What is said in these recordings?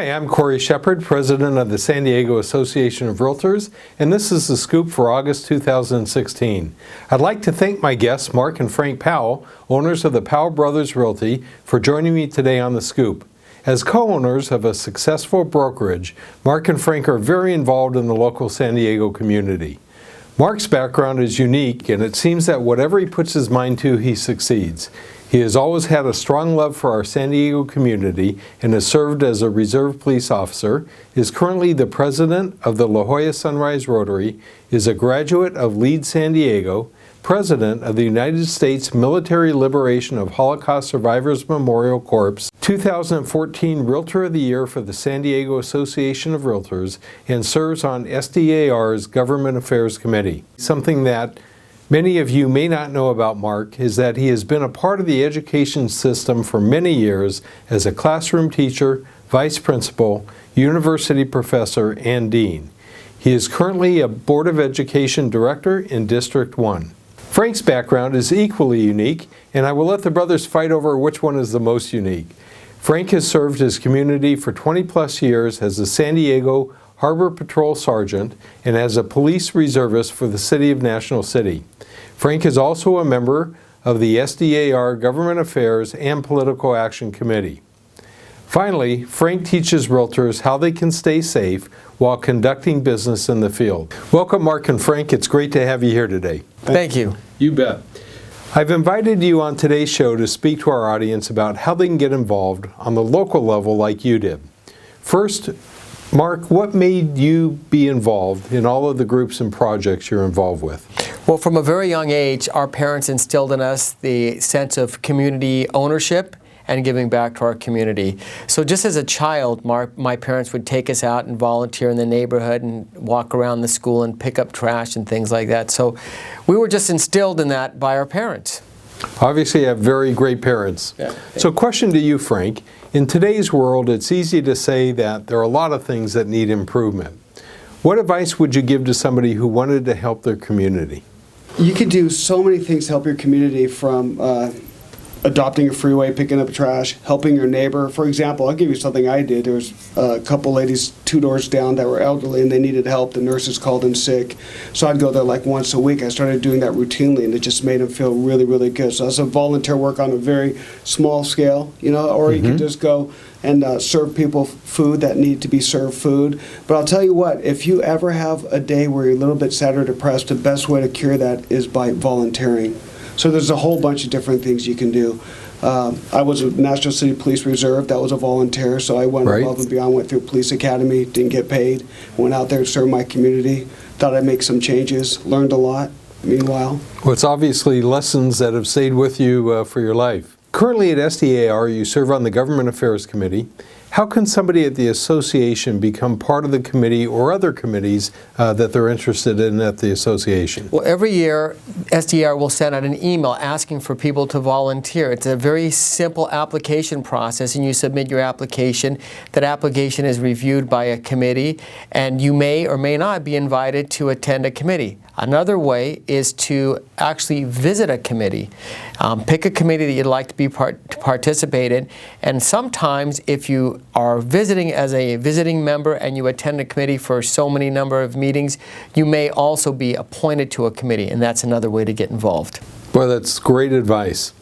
Hi, I'm Corey Shepard, President of the San Diego Association of Realtors, and this is the Scoop for August 2016. I'd like to thank my guests, Mark and Frank Powell, owners of the Powell Brothers Realty, for joining me today on the Scoop. As co-owners of a successful brokerage, Mark and Frank are very involved in the local San Diego community. Mark's background is unique, and it seems that whatever he puts his mind to, he succeeds. He has always had a strong love for our San Diego community and has served as a reserve police officer, is currently the president of the La Jolla Sunrise Rotary, is a graduate of Lead San Diego, president of the United States Military Liberation of Holocaust Survivors Memorial Corps, 2014 Realtor of the Year for the San Diego Association of Realtors, and serves on SDAR's Government Affairs Committee. Something that many of you may not know about Mark is that he has been a part of the education system for many years as a classroom teacher, vice principal, university professor, and dean. He is currently a Board of Education Director in District 1. Frank's background is equally unique, and I will let the brothers fight over which one is the most unique. Frank has served his community for 20-plus years as a San Diego Harbor Patrol Sergeant and as a police reservist for the City of National City. Frank is also a member of the SDAR Government Affairs and Political Action Committee. Finally, Frank teaches realtors how they can stay safe while conducting business in the field. Welcome, Mark and Frank. It's great to have you here today. Thank you. You bet. I've invited you on today's show to speak to our audience about how they can get involved on the local level like you did. First, Mark, what made you be involved in all of the groups and projects you're involved with? Well, from a very young age, our parents instilled in us the sense of community ownership and giving back to our community. So just as a child, my parents would take us out and volunteer in the neighborhood and walk around the school and pick up trash and things like that. So we were just instilled in that by our parents. Obviously, you have very great parents. Yeah. So question to you, Frank. In today's world, it's easy to say that there are a lot of things that need improvement. What advice would you give to somebody who wanted to help their community? You could do so many things to help your community, from adopting a freeway, picking up trash, helping your neighbor. For example, I'll give you something I did. There was a couple ladies 2 doors down that were elderly and they needed help. The nurses called in sick. So I'd go there like once a week. I started doing that routinely and it just made them feel really, really good. So that's a volunteer work on a very small scale, or you could just go and serve people food that need to be served food. But I'll tell you what, if you ever have a day where you're a little bit sad or depressed, the best way to cure that is by volunteering. So there's a whole bunch of different things you can do. I was a National City Police Reserve. That was a volunteer, so I went above and beyond, went through police academy, didn't get paid, went out there to serve my community, thought I'd make some changes, learned a lot meanwhile. Well, it's obviously lessons that have stayed with you for your life. Currently at SDAR, you serve on the Government Affairs Committee. How can somebody at the association become part of the committee or other committees that they're interested in at the association? Well, every year, SDR will send out an email asking for people to volunteer. It's a very simple application process, and you submit your application. That application is reviewed by a committee, and you may or may not be invited to attend a committee. Another way is to actually visit a committee. Pick a committee that you'd like to participate in, and sometimes if you are visiting as a visiting member and you attend a committee for so many number of meetings, you may also be appointed to a committee, and that's another way to get involved. Well, that's great advice.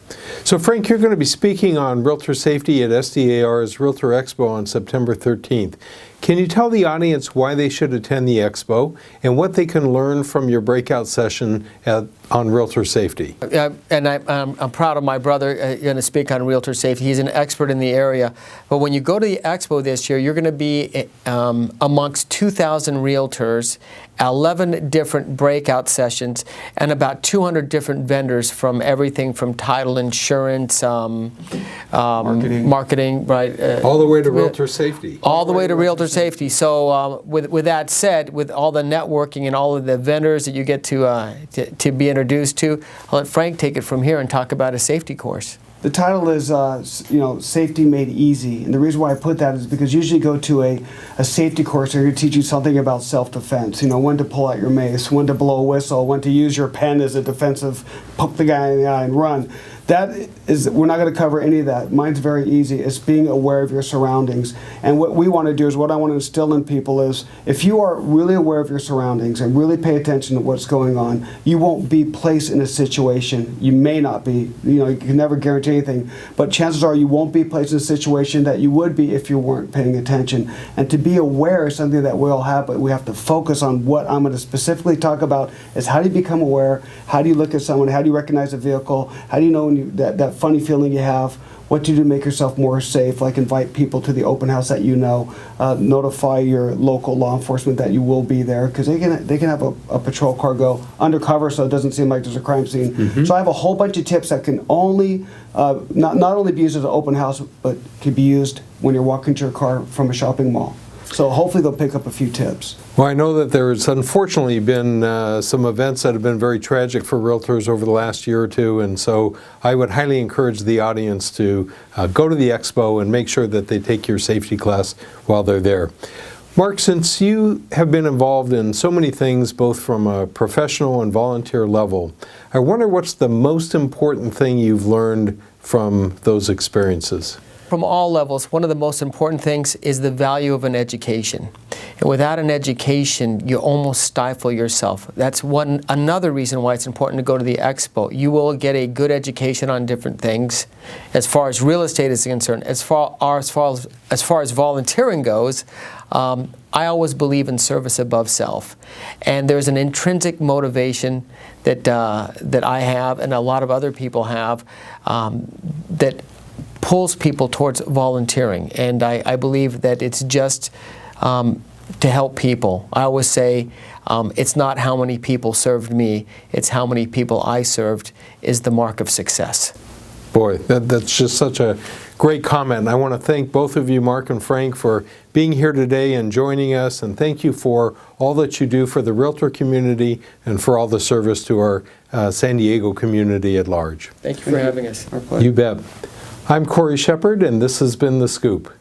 So Frank, you're going to be speaking on realtor safety at SDAR's Realtor Expo on September 13th. Can you tell the audience why they should attend the expo and what they can learn from your breakout session on realtor safety? And I'm proud of my brother going to speak on realtor safety. He's an expert in the area. But when you go to the expo this year, you're going to be amongst 2,000 realtors, 11 different breakout sessions, and about 200 different vendors from everything from title, insurance, marketing, right? All the way to realtor safety. All the way to realtor safety. So with that said, with all the networking and all of the vendors that you get to be introduced to, I'll let Frank take it from here and talk about a safety course. The title is, Safety Made Easy. And the reason why I put that is because usually you go to a safety course, they're going to teach you something about self-defense. When to pull out your mace, when to blow a whistle, when to use your pen as a defensive, poke the guy in the eye and run. that is, we're not going to cover any of that. Mine's very easy. It's being aware of your surroundings. And what we want to do is, what I want to instill in people is, if you are really aware of your surroundings and really pay attention to what's going on, you won't be placed in a situation. You may not be. You can never guarantee anything. But chances are you won't be placed in a situation that you would be if you weren't paying attention. And to be aware is something that we all have, but we have to focus on what I'm going to specifically talk about is how do you become aware? How do you look at someone? How do you recognize a vehicle? How do you know when that funny feeling you have? What do you do to make yourself more safe? Like invite people to the open house that you know, notify your local law enforcement that you will be there, because they can have a patrol car go undercover so it doesn't seem like there's a crime scene. So I have a whole bunch of tips that can only not only be used as an open house, but can be used when you're walking to your car from a shopping mall. So hopefully they'll pick up a few tips. Well, I know that there's unfortunately been some events that have been very tragic for realtors over the last year or two, and so I would highly encourage the audience to go to the expo and make sure that they take your safety class while they're there. Mark, since you have been involved in so many things, both from a professional and volunteer level, I wonder what's the most important thing you've learned from those experiences? From all levels, one of the most important things is the value of an education. And without an education, you almost stifle yourself. That's another reason why it's important to go to the expo. You will get a good education on different things. As far as real estate is concerned, as far as volunteering goes, I always believe in service above self. And there's an intrinsic motivation that I have and a lot of other people have that pulls people towards volunteering, and I believe that it's just to help people. I always say it's not how many people served me, it's how many people I served is the mark of success. Boy, that's just such a great comment. I want to thank both of you, Mark and Frank, for being here today and joining us, and thank you for all that you do for the realtor community and for all the service to our San Diego community at large. Thank you for having us. Our pleasure. You bet. I'm Corey Shepard, and this has been The Scoop.